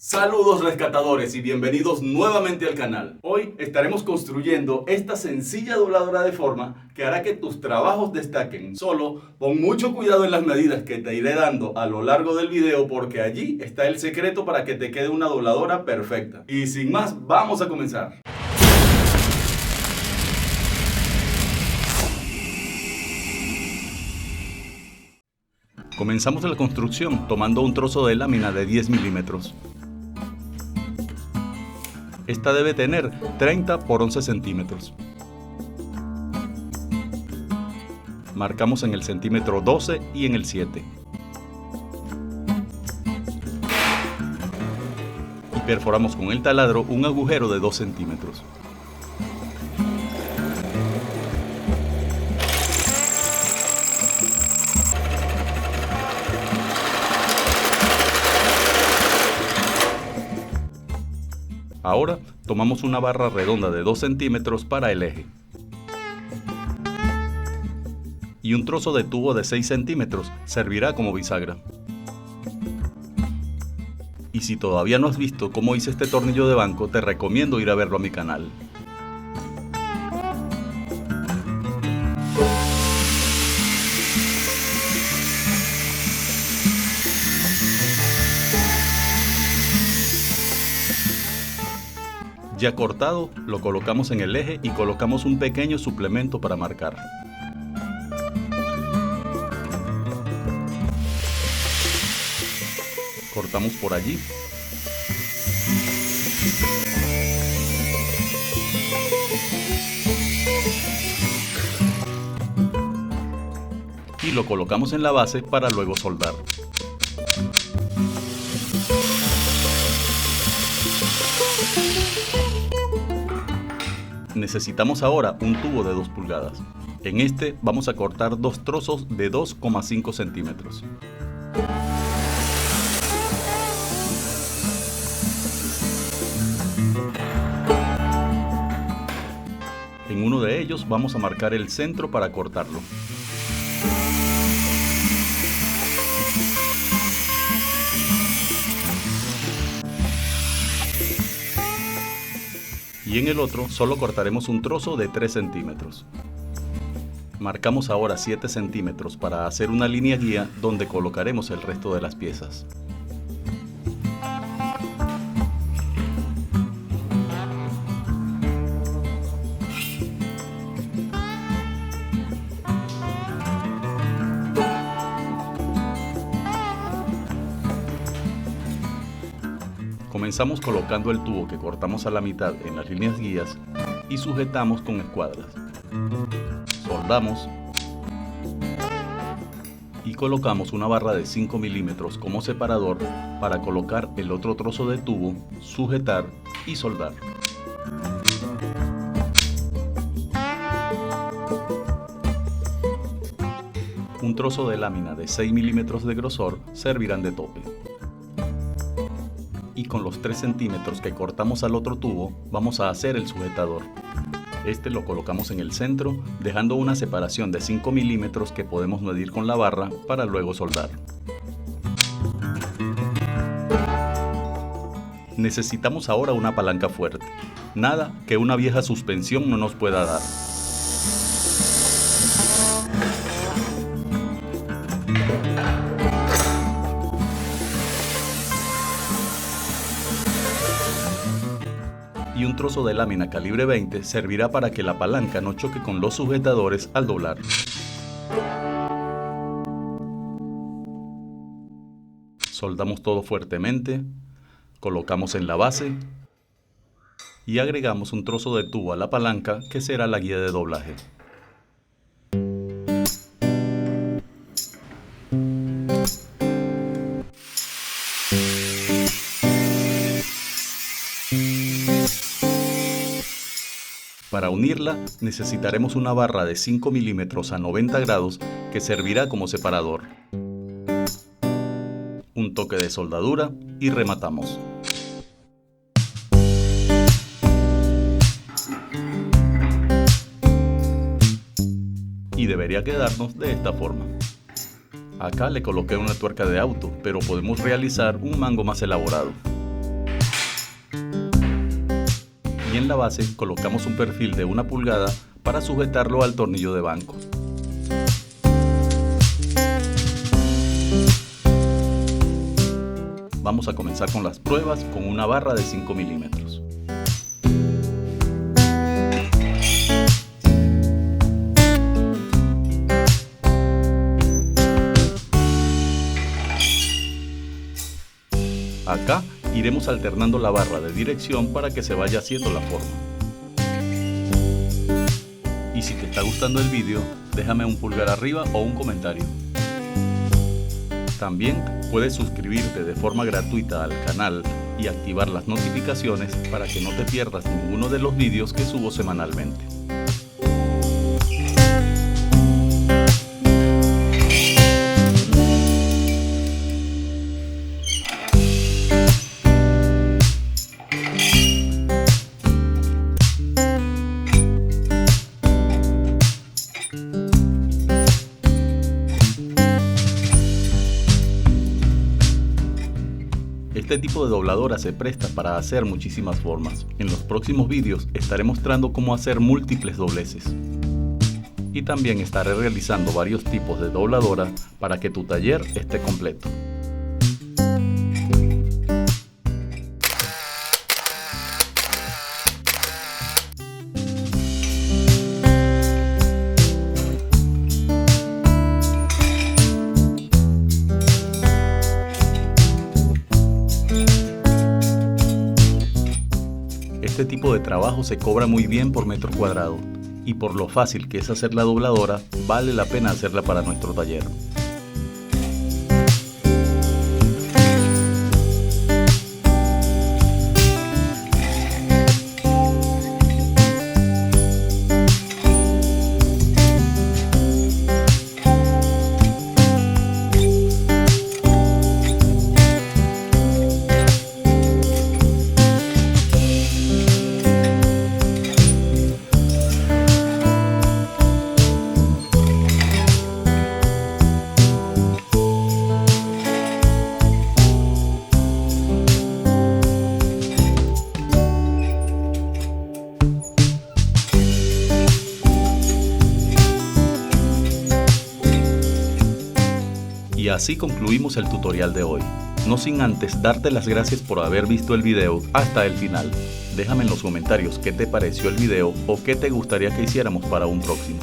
Saludos rescatadores y bienvenidos nuevamente al canal. Hoy estaremos construyendo esta sencilla dobladora de forma que hará que tus trabajos destaquen. Solo pon mucho cuidado en las medidas que te iré dando a lo largo del video porque allí está el secreto para que te quede una dobladora perfecta. Y sin más, vamos a comenzar. Comenzamos la construcción tomando un trozo de lámina de 10 milímetros. Esta debe tener 30 por 11 centímetros. Marcamos en el centímetro 12 y en el 7. Y perforamos con el taladro un agujero de 2 centímetros. Ahora tomamos una barra redonda de 2 centímetros para el eje y un trozo de tubo de 6 centímetros servirá como bisagra. Y si todavía no has visto cómo hice este tornillo de banco, te recomiendo ir a verlo a mi canal. Ya cortado, lo colocamos en el eje y colocamos un pequeño suplemento para marcar. Cortamos por allí. Y lo colocamos en la base para luego soldar. Necesitamos ahora un tubo de 2 pulgadas. En este vamos a cortar 2 trozos de 2,5 centímetros. En uno de ellos vamos a marcar el centro para cortarlo. Y en el otro solo cortaremos un trozo de 3 centímetros. Marcamos ahora 7 centímetros para hacer una línea guía donde colocaremos el resto de las piezas. Comenzamos colocando el tubo que cortamos a la mitad en las líneas guías y sujetamos con escuadras. Soldamos y colocamos una barra de 5 milímetros como separador para colocar el otro trozo de tubo, sujetar y soldar. Un trozo de lámina de 6 milímetros de grosor servirán de tope. Y con los 3 centímetros que cortamos al otro tubo vamos a hacer el sujetador. Este lo colocamos en el centro, dejando una separación de 5 milímetros que podemos medir con la barra para luego soldar. Necesitamos ahora una palanca fuerte, nada que una vieja suspensión no nos pueda dar. Y un trozo de lámina calibre 20 servirá para que la palanca no choque con los sujetadores al doblar. Soldamos todo fuertemente, colocamos en la base y agregamos un trozo de tubo a la palanca que será la guía de doblaje. Para unirla necesitaremos una barra de 5 milímetros a 90 grados que servirá como separador. Un toque de soldadura y rematamos. Y debería quedarnos de esta forma. Acá le coloqué una tuerca de auto, pero podemos realizar un mango más elaborado. y en la base colocamos un perfil de 1 pulgada para sujetarlo al tornillo de banco. Vamos a comenzar con las pruebas con una barra de 5 milímetros. Acá iremos alternando la barra de dirección para que se vaya haciendo la forma. Y si te está gustando el vídeo, déjame un pulgar arriba o un comentario. También puedes suscribirte de forma gratuita al canal y activar las notificaciones para que no te pierdas ninguno de los vídeos que subo semanalmente. Este tipo de dobladora se presta para hacer muchísimas formas. En los próximos vídeos estaré mostrando cómo hacer múltiples dobleces. Y también estaré realizando varios tipos de dobladora para que tu taller esté completo. Este tipo de trabajo se cobra muy bien por metro cuadrado y por lo fácil que es hacer la dobladora, vale la pena hacerla para nuestro taller. Y así concluimos el tutorial de hoy, no sin antes darte las gracias por haber visto el video hasta el final. Déjame en los comentarios qué te pareció el video o qué te gustaría que hiciéramos para un próximo.